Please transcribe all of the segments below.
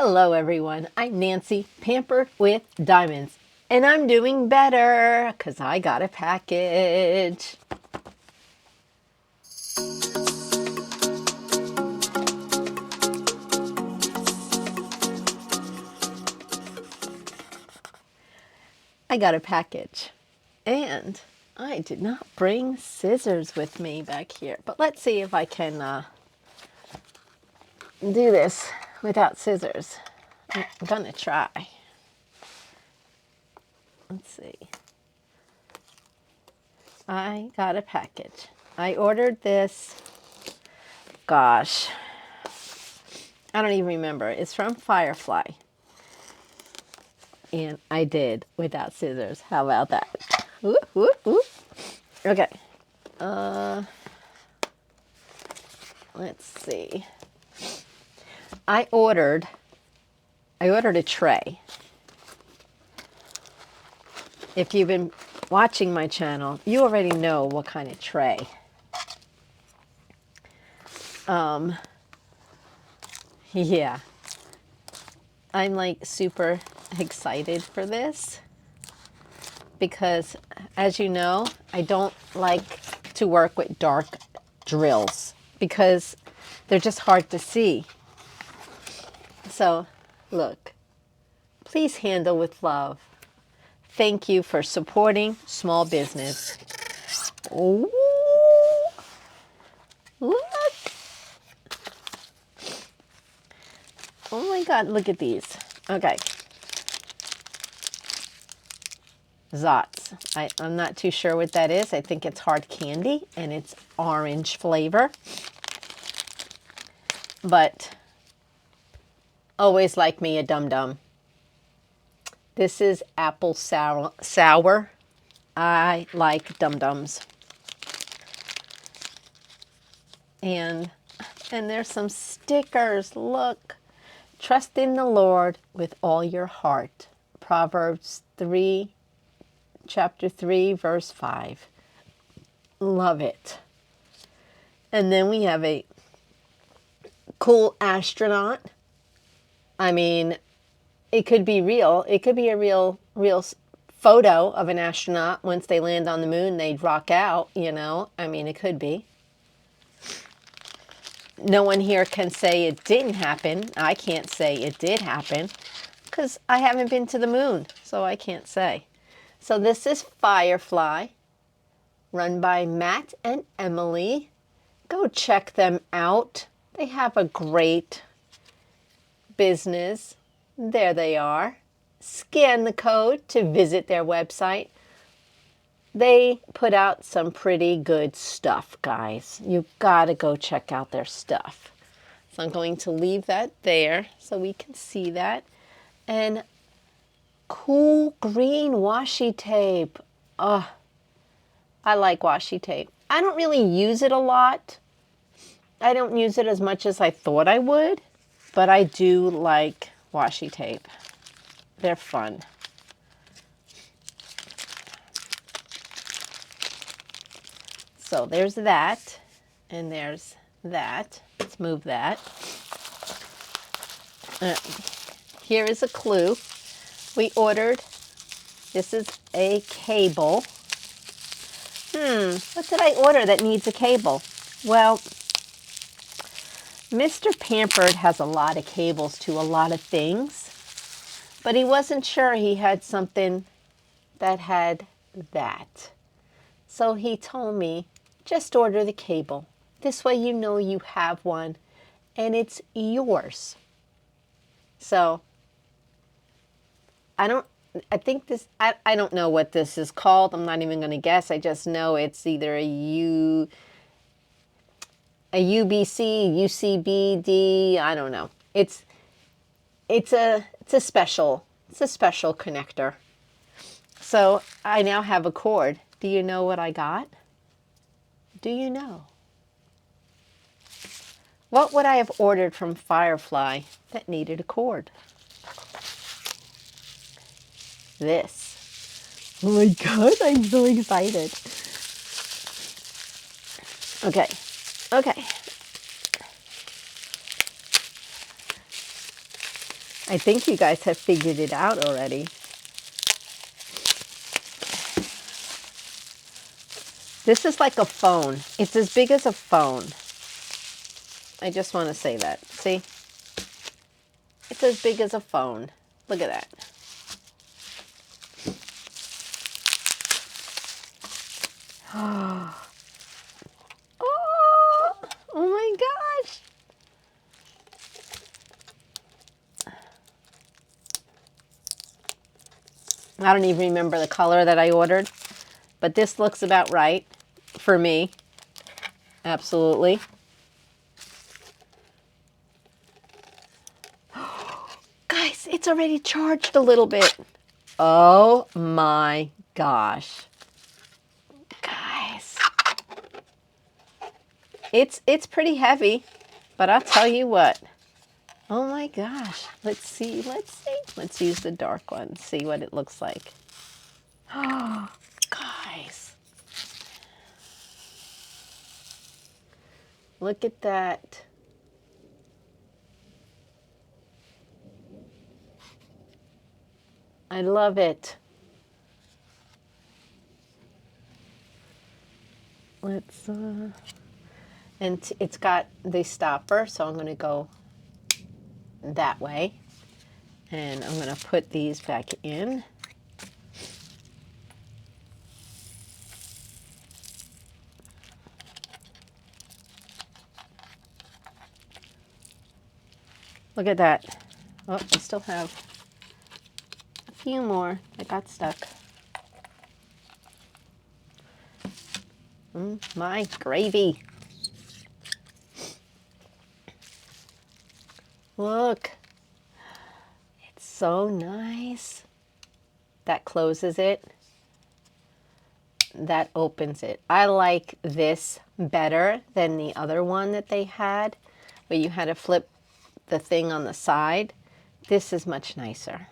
Hello everyone, I'm Nancy, Pampered with Diamonds, and I'm doing better because I got a package. I got a package, and I did not bring scissors with me back here, but let's see if I can do this without scissors. I'm gonna try. Let's see. I got a package. I ordered this, gosh, I don't even remember. It's from Firefly. And I did without scissors. How about that? Whoop, whoop, whoop. Okay. Let's see. I ordered a tray. If you've been watching my channel, you already know what kind of tray. Yeah. I'm like super excited for this because, as you know, I don't like to work with dark drills because they're just hard to see. So, look, please handle with love. Thank you for supporting small business. Ooh, look. Oh my God, look at these. Okay. Zots. I'm not too sure what that is. I think it's hard candy and it's orange flavor. But always like me a dum-dum. This is apple sour. I like dum-dums. And there's some stickers. Look. Trust in the Lord with all your heart. Proverbs 3, chapter 3, verse 5. Love it. And then we have a cool astronaut. I mean, it could be real. It could be a real photo of an astronaut. Once they land on the moon, they'd rock out, you know. I mean, it could be. No one here can say it didn't happen. I can't say it did happen because I haven't been to the moon, so I can't say. So this is Firefly, run by Matt and Emily. Go check them out. They have a great business. There they are. Scan the code to visit their website. They put out some pretty good stuff, guys. You've got to go check out their stuff. So I'm going to leave that there so we can see that. And cool green washi tape. Oh, I like washi tape. I don't really use it a lot. I don't use it as much as I thought I would, but I do like washi tape. They're fun. So there's that, and there's that. Let's move that. Here is a clue. We ordered, this is a cable. What did I order that needs a cable? Well, Mr. Pampered has a lot of cables to a lot of things, but he wasn't sure he had something that had that. So he told me, just order the cable. This way you know you have one and it's yours. So I don't know what this is called. I'm not even going to guess. I just know it's either a UBC, UCBD, I don't know. It's a special connector. So I now have a cord. Do you know what I got? Do you know? What would I have ordered from Firefly that needed a cord? This. Oh my God, I'm so excited. Okay. I think you guys have figured it out already. This is like a phone. It's as big as a phone. I just want to say that. See? It's as big as a phone. Look at that. Oh, oh my gosh. I don't even remember the color that I ordered, but this looks about right for me. Absolutely. Guys, it's already charged a little bit. Oh my gosh. Guys. It's pretty heavy, but I'll tell you what. Oh my gosh. Let's see. Let's use the dark one. See what it looks like. Oh, guys. Look at that. I love it. Let's, and it's got the stopper, so I'm going to go that way. And I'm going to put these back in. Look at that. Oh, I still have a few more that got stuck. My gravy. Look. It's so nice. That closes it. That opens it. I like this better than the other one that they had, where you had to flip the thing on the side. This is much nicer.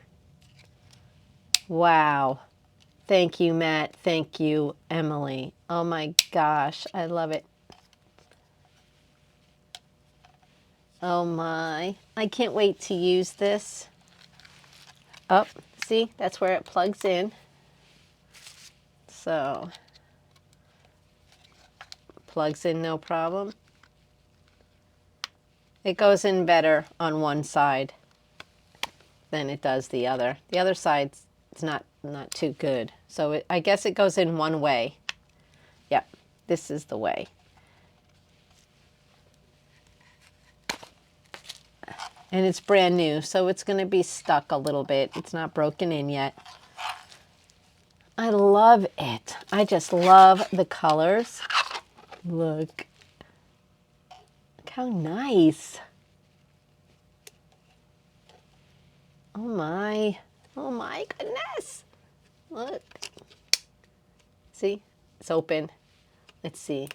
Wow. Thank you, Matt. Thank you, Emily. Oh my gosh, I love it. Oh my. I can't wait to use this. Oh, see, that's where it plugs in. So, plugs in no problem. It goes in better on one side than it does the other. The other side's not too good. So I guess it goes in one way. Yep, this is the way. And it's brand new, so it's going to be stuck a little bit. It's not broken in yet. I love it. I just love the colors. Look. Look how nice. Oh my. Oh my goodness. Look. See? It's open. Let's see.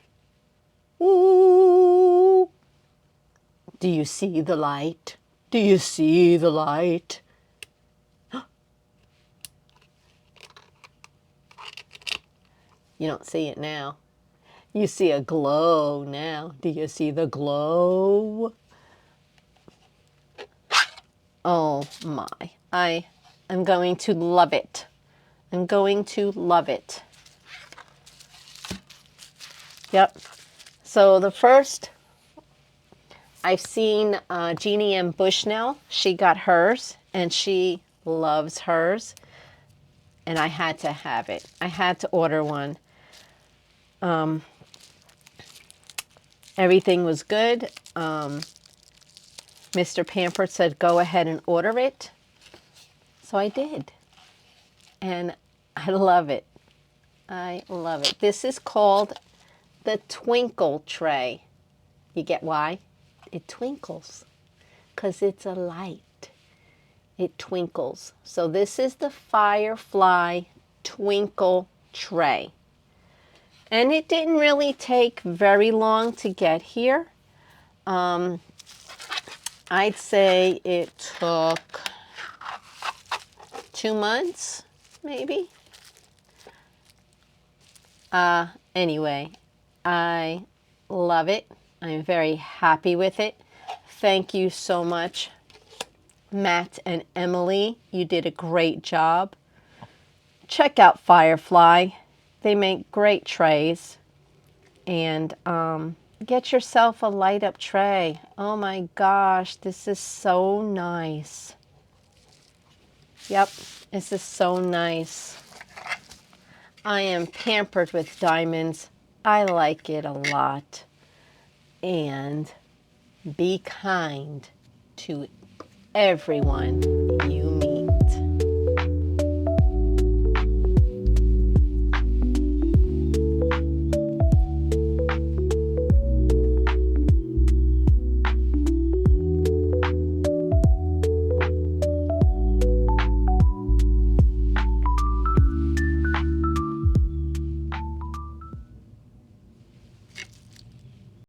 Ooh. Do you see the light? Do you see the light? You don't see it now. You see a glow now. Do you see the glow? Oh my. I'm going to love it. I'm going to love it. Yep. So the first, I've seen Jeannie M. Bushnell. She got hers, and she loves hers. And I had to have it. I had to order one. Everything was good. Mr. Pampered said, go ahead and order it. So I did. And I love it. I love it. This is called the Twinkle Tray. You get why? It twinkles because it's a light. It twinkles. So this is the Firefly Twinkle Tray. And it didn't really take very long to get here. I'd say it took 2 months, maybe. Anyway, I love it. I'm very happy with it. Thank you so much, Matt and Emily, you did a great job. Check out Firefly. They make great trays. And get yourself a light up tray. Oh my gosh, this is so nice. Yep, this is so nice. I am pampered with diamonds. I like it a lot. And be kind to everyone you meet.